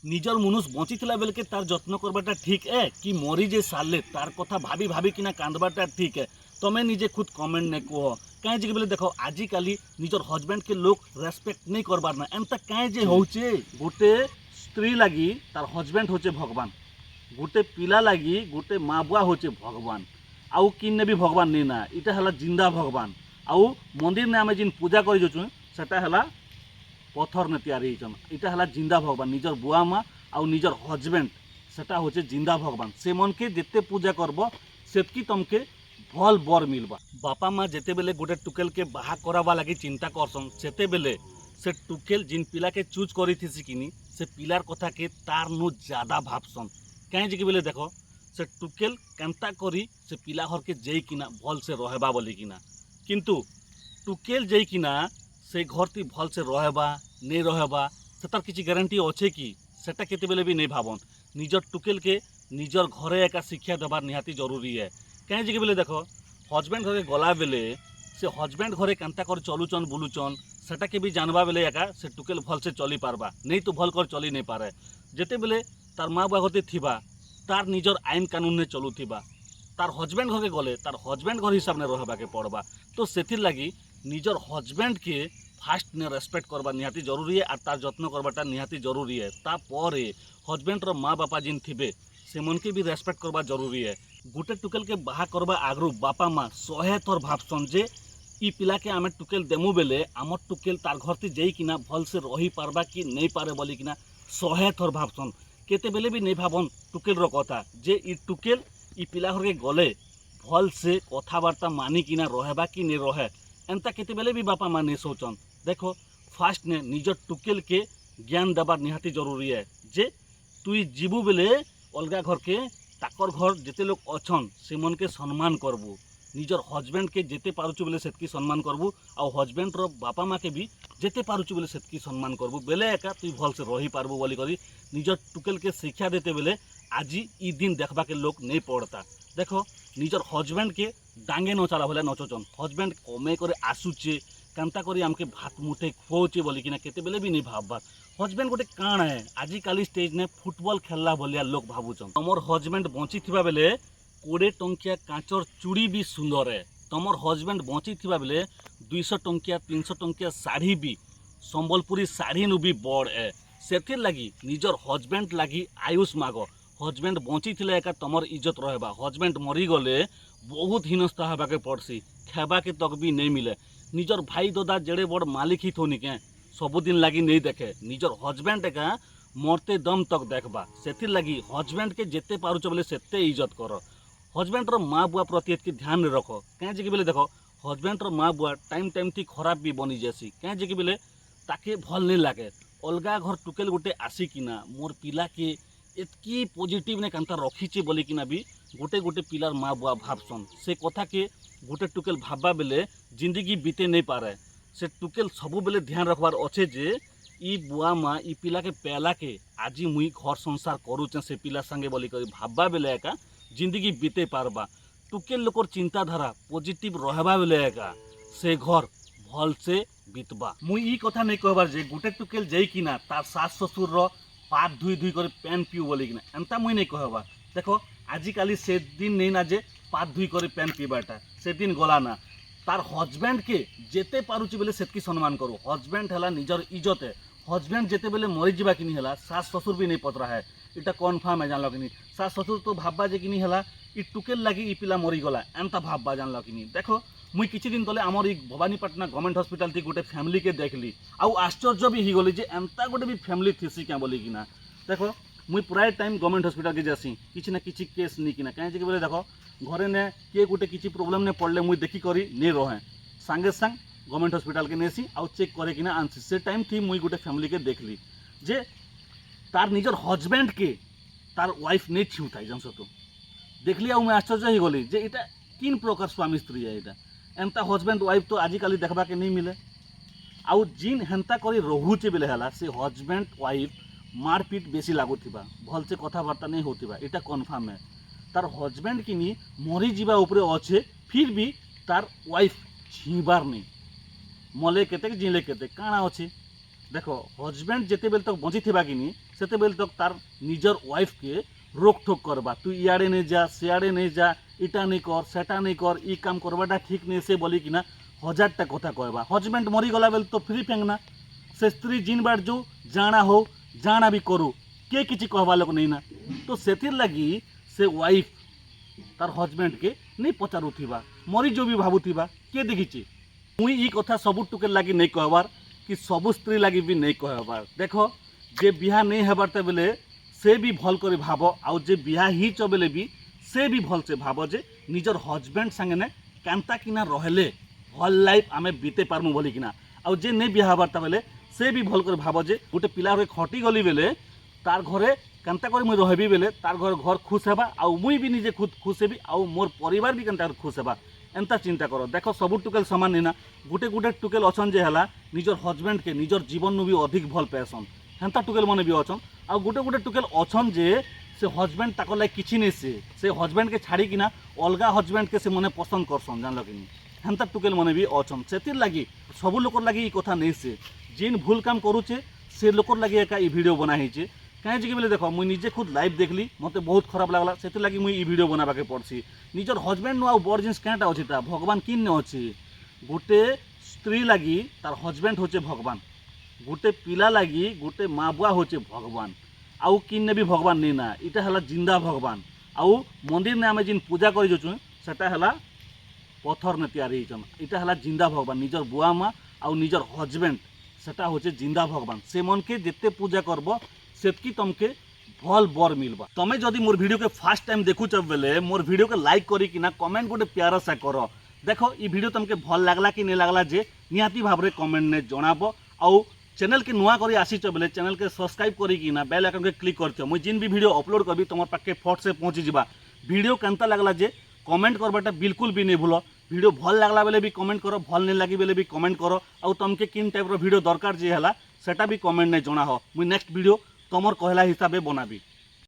ନିଜର ମନୁଷ ବଞ୍ଚିଥିଲା ବେଲକେ ତାର ଯତ୍ନ କରବାଟା ଠିକ୍ ଏ କି ମରି ଯେ ସାରିଲେ ତାର କଥା ଭାବି ଭାବି কিনা କାନ୍ଦବାଟା ଠିକ୍ ଏ ତମେ ନିଜେ ଖୁଦ କମେଣ୍ଟ ନେ କୁହ କାଇଁ ଯେ ବେଲେ ଦେଖ ଆଜିକାଲି ନିଜର ହଜବେଣ୍ଡ କେ ଲୋକ ରେସ୍ପେକ୍ଟ नहीं करबार ना एमता काई जे होचे गोटे स्त्री लगी तार हजबैंड होचे भगवान गोटे पिला लगी गोटे माँ बुआ होचे भगवान आउ किन्ने भी भगवान नहीं ना इटा हला जिंदा भगवान आउ मंदिर ने आमे जिन पूजा करि जोचु सेटा हला पत्थर ने तैयारी होचन इटा हला जिंदा भगवान निजर बुआ माँ आउ निजर हजबैंड सेटा होचे जिंदा भगवान से मन के जेते पूजा करबो सेतकी तमके भल बर मिलबा बापा माँ जेते बेले गोटे टुकेल के बाहा करावा लगी चिंता करसन सेते बेले से टुकेल जिन पिला के चूज करी थी किनी से पिलार कथा के तार नु ज्यादा भाबसन कहीं जे बेले देखो से टुकेल केनता करी से पिला घर के जई किना भल से रहबा बोली किना किंतु टुकेल जई किना से घर ती भल से रहबा नहीं रहबा से तार किसी गारंटी अच्छे कि सेटा केते बेले भी नहीं भाबन निजर टुकेल के निजर घरे एका शिक्षा देवार निहाती जरूरी है कहीं जे बेले देखो हजबैंड घरे गला बेले से हजबैंड घरे केनता कर चलुचन बुलुचन सेटा के भी जानवा बेले एका से टुकेल भल से चली पारबा नहीं तो भल कर चली नहीं पारे जेते बेले तार माँ बुआ गते थिबा तार निजर आईन कानून ने चलुथिबा तार हजबैंड घरे गले तार हजबैंड घर हिसाब ने रहबा के पड़बा तो सेथिर लगी निजर हजबैंड के फास्ट ने रेस्पेक्ट करबा निहाती जरूरी है और तार जत्न करबाटा निहाती जरूरी है तापरे हजबैंड रो माँ बापा जिन थिबे से मन के भी रेस्पेक्ट करबा जरूरी है गोटे टुकेल के बाहा करबा आगरू बापा माँ 100 थर भाबसन जे ई पिला के आमे टुकेल देमु बेले आमर टुकेल तार घर ती जई किना भल से रही पारबा कि नहीं पारे बोली किना 100 थर भाबसन केते बेले भी नहीं भाबन टुकेल रो कथा जे ई टुकेल ई पिला घर के गले भल से कथाबार्ता मानी किना रहबा कि नहीं रहे एंता केते बेले भी बापा माँ नहीं सोचन देखो फास्ट ने निजर टुकेल के ज्ञान देवार निहाती जरूरी है जे तुई जीवु बेले अलगा घर के ताकर घर जेते लोग अछन से मन के सम्मान करबू निजर हजबैंड के जेते पारुचु बेले सेतकी सम्मान करबू आउ हजबैंड रो बापा माँ के भी जेते पारुचु बेले सेतकी सम्मान करबू बेले एका तुई भल से रही पारबू बोली करी निजर टुकेल के शिक्षा देते बेले आज ई दिन देखबा के लोग नहीं पड़ता देखो निजर हजबैंड के डांगे न चला भले नचोचन हजबैंड कमे करे आसुचे कांता करी आमके भात मुठे खुआचे बोली किना केते बेले भी नहीं भाबबार हजबैंड गोटे काण है आजिकाली स्टेज ने फुटबॉल खेलला भलिया लोग भाबुचन तमर हजबैंड बंची थिबा बेले 20 टंकिया कांचर चूड़ी भी सुंदर है तमर हजबैंड बंची थिबा बेले 200 टंकिया 300 टंकिया साड़ी भी संबलपुरी साड़ी नु भी बड़ है सेथिर लगी निजर हजबैंड लगी आयुष माग हजबैंड बंची थिले एका तमर इज्जत रहबा हजबैंड मरी गले बहुत हीनस्ता हबा के पड़सी खेबा के तक भी नहीं मिले निजर भाई दादा जेड़े बड़ मालिक ही थोनी के सबुदिन लगी नहीं देखे निजर हजबैंड एका मरते दम तक देखबा सेथिर लगी हजबैंड के जेते पारुच बोले सेते इज्जत कर हजबैंड रो माँ बुआ प्रति एतकी ध्यान रख कहीं जे बेले देखो हजबैंड रो माँ बुआ टाइम टाइम थी खराब भी बनी जासी कहीं जे बेले ताके भल नहीं लगे अलगा घर टुकेल गोटे आसी किना मोर पिला के एतकी पॉजिटिव ने कांता रखीचे बोली किना भी गोटे गोटे पिलार माँ बुआ भाबसन से कथा के गोटे टुकेल भाबा बेले जिंदगी बीते नहीं पारे से टुकेल सबु बेले ध्यान रखबार अच्छे जे ई बुआ माँ ई पिला के पहला के आज मुई घर संसार करुचे से पिला संगे बोली करी भाबा बेले एका जिंदगी बीते पारबा टुकेल लोकर चिंताधारा पॉजिटिव रहबा बेले एका से घर भल से बीतबा मुई ई कथा नहीं कहबार जे गोटे टुकेल जई किना तार सास ससुर रो पात धुई धुई कर पैन पिउ बोली किना एंता मुई नहीं कहबा देखो आजिकाली से दिन नहीं ना जे पात धुई कर पैन पीबाटा से दिन गला ना तार हजबैंड के जेते पारुची बेले सेतकी सम्मान करू हजबैंड हला निजर इज्जत है हजबैंड जेते बेले मरी जीवा कि हला सास ससुर भी नहीं पतरा है इटा कन्फर्म है जानल कि सास ससुर तो भाबबा जे कि हला इ टुकेल लगी इ पिला मरी गला एंता भाबबा जानल कि देखो मुई किछि दिन तले आमर भवानीपाटना गवर्नमेंट हॉस्पिटल थी गोटे फैमिली के देखली आउ आश्चर्य भी ही गली जे एंता गोटे भी फैमिली थी क्या बोली कि देखो मुई प्राय टाइम गवर्नमेंट हॉस्पिटल के जासी किसी ना किसी केस नहीं किना कहीं बोले देखो घरे ने किए गोटे किसी प्रोब्लेम ने पड़ले मुई देखी करी नहीं रहे सांगे सांग गवर्नमेंट हॉस्पिटल के नेसी आउ चेक करे कि आनसी से टाइम थी मुई गोटे फैमिली के देखली जे तार निजर हजबैंड के तार वाइफ नहीं छू था जानस तो देखली आउ मैं आश्चर्य ही गली जे इटा किन प्रकार स्वामी स्त्री है इटा एंता हजबैंड वाइफ तो आजिकाली देखबा के नहीं मिले आउ जिन हेन्ता करी रहुचे बेले हला से हजबैंड वाइफ मारपीट बेसी लागुथिबा भल से कथबार्ता नहीं होथिबा इटा कन्फर्म है तार हजबैंड किनी मरी जीवा उपरे अच्छे फिर भी तार वाइफ छीबार नहीं मले केते जिले केते काଣା अच्छे देख हजबैंड जिते बेल तक बची थी कि सेते बेल तक तार निजर वाइफ के रोक ठोक करवा तू इे नहीं जा सियाड़े नहीं जा इटा नहीं कर सेटा नहीं कर ई काम करवाटा ठीक नहीं से बोली कि 1000टा कथा कहवा हजबैंड मरीगला बेल तो फ्री फेंकना से स्त्री जिन बार जो जाना हो जाना भी करू के किसी कहवा लोग नहीं ना तो से लगी से वाइफ तार हजबैंड के नहीं पचारूवा मरी जो भी भावुवा किए देखी मुई ई कथा सबू टुके लगी नहीं कहबार कि सबू स्त्री लगी भी नहीं कहबार देख जे बिहा नहीं हबार बेले से भी भल कर भाव आउ जे बिहा हिच बेले भी से भी भल से भाव जे निजर हजबैंड संगे ने कांता किना रहले भल लाइफ आमे बीते पारमु बोली किना आउ जे नहीं बिहा हबार बेले से भी भल कर भाव जे गोटे पिला खटी गली बेले तार घरे केन्ता कर मुई रहबी बेले तार घर खुश हेबा आउ मुई भी निजे खुद खुश हेबी आउ मोर परिवार भी केन्ता खुश हेबा एंता चिंता कर देख सबू टुकेल सामान नहीं ना गुटे गुटे टुकेल अछन जे हला निजर हजबैंड के निजर जीवन नु भी अधिक भल पाएसन हेन्ता टुकेल मने भी अछन आउ गुटे गुटे टुकेल अछन जे से हजबैंड ताको लाग किछि नहीं से हजबैंड के छाड़ी किना अलगा हजबैंड के से मने पसंद करसन जानल कि हेन्ता टुकेल मने भी अछन सेतिर लागी सबू लोकर लागी ई कथा नहीं से जिन भूल काम करूचे से लोकर लागी एका ई वीडियो बना हिचे कहीं जी बोले देख मुझे निजे खुद लाइव देखली मत बहुत खराब लगला से लगी मुझे वीडियो बनाबाके पड़सी निजर हजबैंड नु बड़ जिनिस क्या अच्छी भगवान किन अच्छी गोटे स्त्री लगी तार हजबैंड होचे भगवान गोटे पिला लगी गोटे माँ बुआ होचे भगवान आउ किन्ने भी भगवान नहीं ना इटा है जिंदा भगवान आउ मंदिर ने आम जिन पूजा कर सेटा है पत्थर ने तैयारी इटा है जिंदा भगवान निजर बुआ माँ आउ निजर हजबैंड सेटा होचे जिंदा भगवान से मन के जिते पूजा करब सेतकी तुमके भल बर मिलबा तमें जदि मोर वीडियो के फास्ट टाइम देखुच बेले मोर वीडियो के लाइक करी कि ना कमेंट गोटे प्यारा सा कर देखो ई वीडियो तुमके भल लगला कि नहीं लगला जे निहाती भाव में कमेंट ने जनाब आउ चैनल के नुआ करी आसीच बेले चैनल के सब्सक्राइब करी कि ना बेल आइकन के क्लिक करते मुझे जिन भी वीडियो अपलोड करबी तुम पाखे फट से पहुँची जा वीडियो केन्ता लगला जे कमेंट करवाटा बिल्कुल भी नहीं भूल वीडियो भल लगला बेले भी कमेंट करो भल नहीं लगी बेले भी कमेंट करो आउ तुमके किन टाइप वीडियो दरकार जे है सेटा भी कमेंट नहीं जना हो मुझे नेक्स्ट वीडियो तुमर कहला हिसाब से बनाबी।